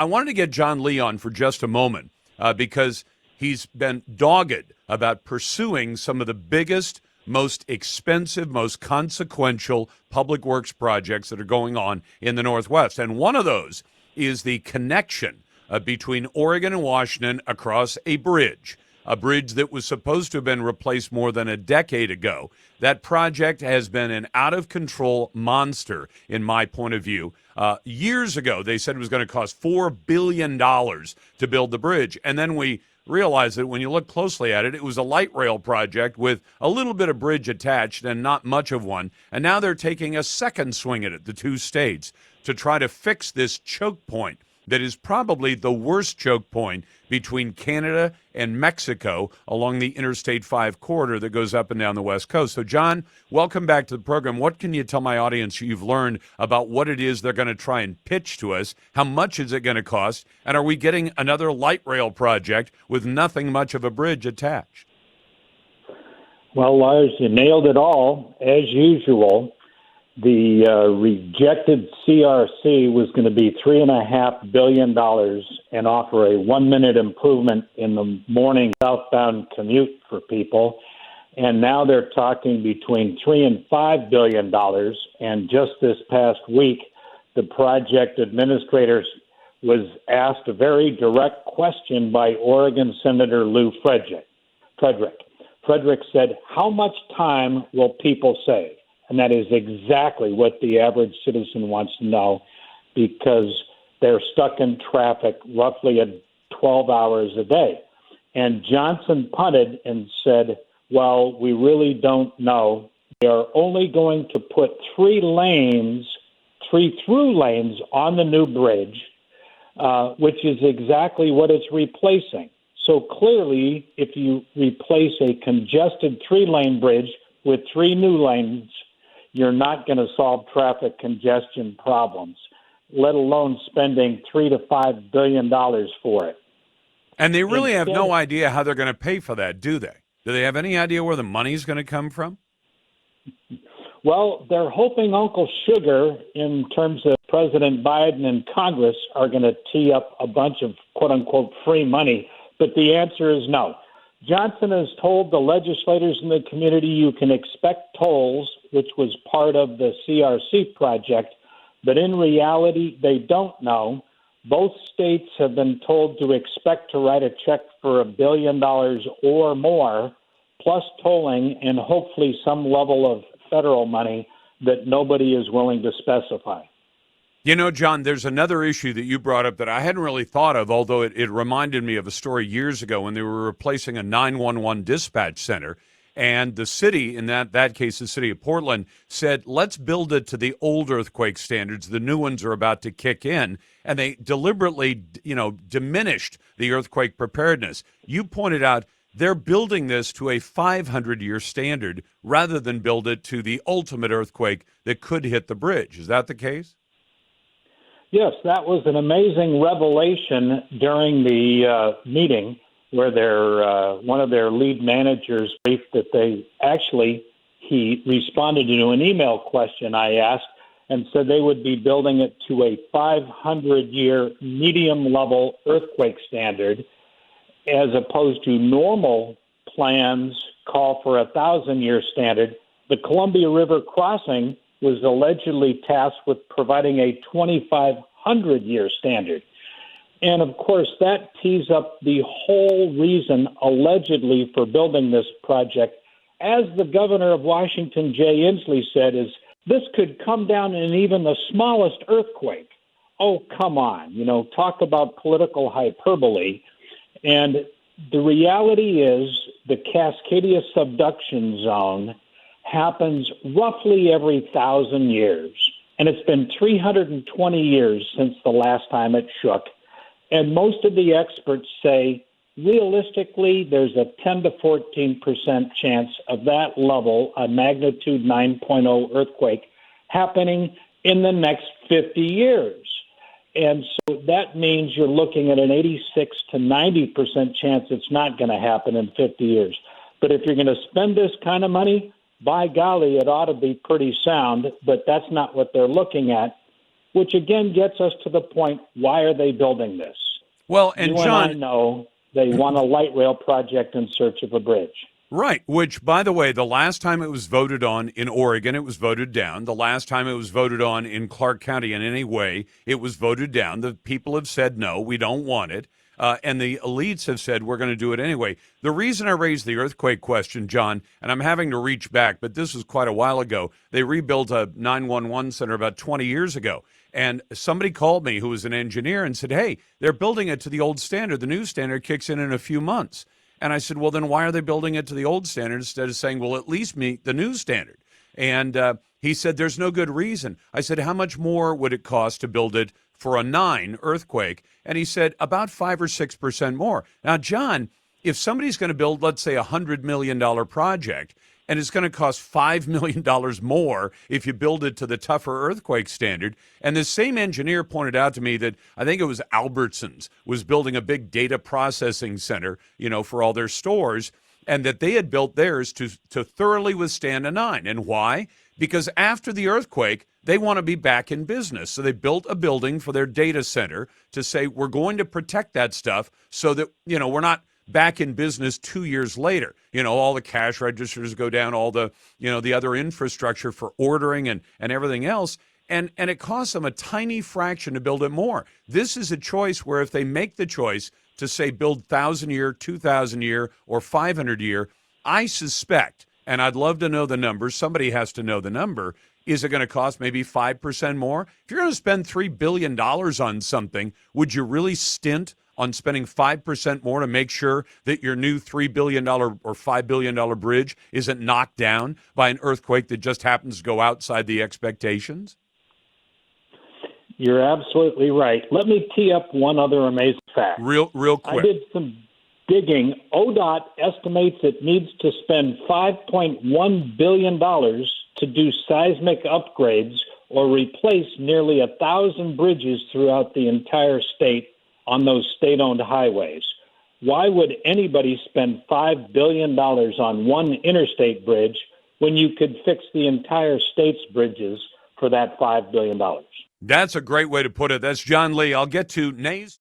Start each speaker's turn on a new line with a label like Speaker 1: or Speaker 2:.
Speaker 1: I wanted to get John Ley on for just a moment because he's been dogged about pursuing some of the biggest, most expensive, most consequential public works projects that are going on in the Northwest. And one of those is the connection between Oregon and Washington across a bridge that was supposed to have been replaced more than a decade ago. That project has been an out-of-control monster, in my point of view. Years ago, they said it was going to cost $4 billion to build the bridge, and then we realized that when you look closely at it, it was a light rail project with a little bit of bridge attached and not much of one, and now they're taking a second swing at it, the two states, to try to fix this choke point that is probably the worst choke point between Canada and Mexico along the Interstate 5 corridor that goes up and down the West Coast. So, John, welcome back to the program. What can you tell my audience you've learned about what it is they're going to try and pitch to us? How much is it going to cost? And are we getting another light rail project with nothing much of a bridge attached?
Speaker 2: Well, Lars, you nailed it all, as usual. The rejected CRC was going to be $3.5 billion and offer a 1-minute improvement in the morning southbound commute for people. And now they're talking between $3 and $5 billion. And just this past week, the project administrator was asked a very direct question by Oregon Senator Lou Frederick. Frederick said, "How much time will people save?" And that is exactly what the average citizen wants to know, because they're stuck in traffic roughly at 12 hours a day. And Johnson punted and said, well, we really don't know. They are only going to put 3 through lanes on the new bridge, which is exactly what it's replacing. So clearly, if you replace a congested 3-lane bridge with 3 new lanes, you're not going to solve traffic congestion problems, let alone spending $3 to $5 billion for it.
Speaker 1: And they really have no idea how they're going to pay for that, do they? Do they have any idea where the money's going to come from?
Speaker 2: Well, they're hoping Uncle Sugar, in terms of President Biden and Congress, are going to tee up a bunch of quote-unquote free money. But the answer is no. Johnson has told the legislators in the community you can expect tolls, which was part of the CRC project, but in reality, they don't know. Both states have been told to expect to write a check for $1 billion or more, plus tolling and hopefully some level of federal money that nobody is willing to specify.
Speaker 1: You know, John, there's another issue that you brought up that I hadn't really thought of, although it reminded me of a story years ago when they were replacing a 911 dispatch center. And the city, in that case, the city of Portland, said, let's build it to the old earthquake standards. The new ones are about to kick in. And they deliberately, diminished the earthquake preparedness. You pointed out they're building this to a 500-year standard rather than build it to the ultimate earthquake that could hit the bridge. Is that the case?
Speaker 2: Yes, that was an amazing revelation during the meeting where one of their lead managers briefed that he responded to an email question I asked and said they would be building it to a 500-year medium-level earthquake standard, as opposed to normal plans call for a 1,000-year standard. The Columbia River crossing was allegedly tasked with providing a 2,500-year standard. And, of course, that tees up the whole reason, allegedly, for building this project. As the governor of Washington, Jay Inslee, said, is this could come down in even the smallest earthquake. Oh, come on. Talk about political hyperbole. And the reality is the Cascadia subduction zone happens roughly every 1,000 years. And it's been 320 years since the last time it shook. And most of the experts say, realistically, there's a 10 to 14% chance of that level, a magnitude 9.0 earthquake, happening in the next 50 years. And so that means you're looking at an 86 to 90% chance it's not going to happen in 50 years. But if you're going to spend this kind of money, by golly, it ought to be pretty sound, but that's not what they're looking at. which again gets us to the point, why are they building this?
Speaker 1: Well, and
Speaker 2: you
Speaker 1: John,
Speaker 2: and I know they want a light rail project in search of a bridge.
Speaker 1: right, which, by the way, the last time it was voted on in Oregon, it was voted down. The last time it was voted on in Clark County in any way, it was voted down. The people have said, no, we don't want it. And the elites have said, we're going to do it anyway. The reason I raised the earthquake question, John, and I'm having to reach back, but this was quite a while ago. They rebuilt a 911 center about 20 years ago. And somebody called me who was an engineer and said, hey, they're building it to the old standard. The new standard kicks in a few months. And I said, well, then why are they building it to the old standard instead of saying, well, at least meet the new standard? And he said, there's no good reason. I said, how much more would it cost to build it for a 9 earthquake? And he said, about 5 or 6% more. Now, John, if somebody's going to build, let's say, $100 million project, and it's going to cost $5 million more if you build it to the tougher earthquake standard. And the same engineer pointed out to me that I think it was Albertsons was building a big data processing center, for all their stores, and that they had built theirs to thoroughly withstand a 9. And why? Because after the earthquake, they want to be back in business. So they built a building for their data center to say, we're going to protect that stuff so that, we're not back in business 2 years later. All the cash registers go down, all the, the other infrastructure for ordering and everything else. And it costs them a tiny fraction to build it more. This is a choice where if they make the choice to say build 1,000-year, 2,000-year, or 500-year, I suspect, and I'd love to know the number, somebody has to know the number, is it going to cost maybe 5% more? If you're going to spend $3 billion on something, would you really stint on spending 5% more to make sure that your new $3 billion or $5 billion bridge isn't knocked down by an earthquake that just happens to go outside the expectations?
Speaker 2: You're absolutely right. Let me tee up one other amazing fact.
Speaker 1: Real quick.
Speaker 2: I did some digging. ODOT estimates it needs to spend $5.1 billion to do seismic upgrades or replace nearly 1,000 bridges throughout the entire state on those state-owned highways. Why would anybody spend $5 billion on one interstate bridge when you could fix the entire state's bridges for that $5 billion?
Speaker 1: That's a great way to put it. That's John Lee. I'll get to Nay's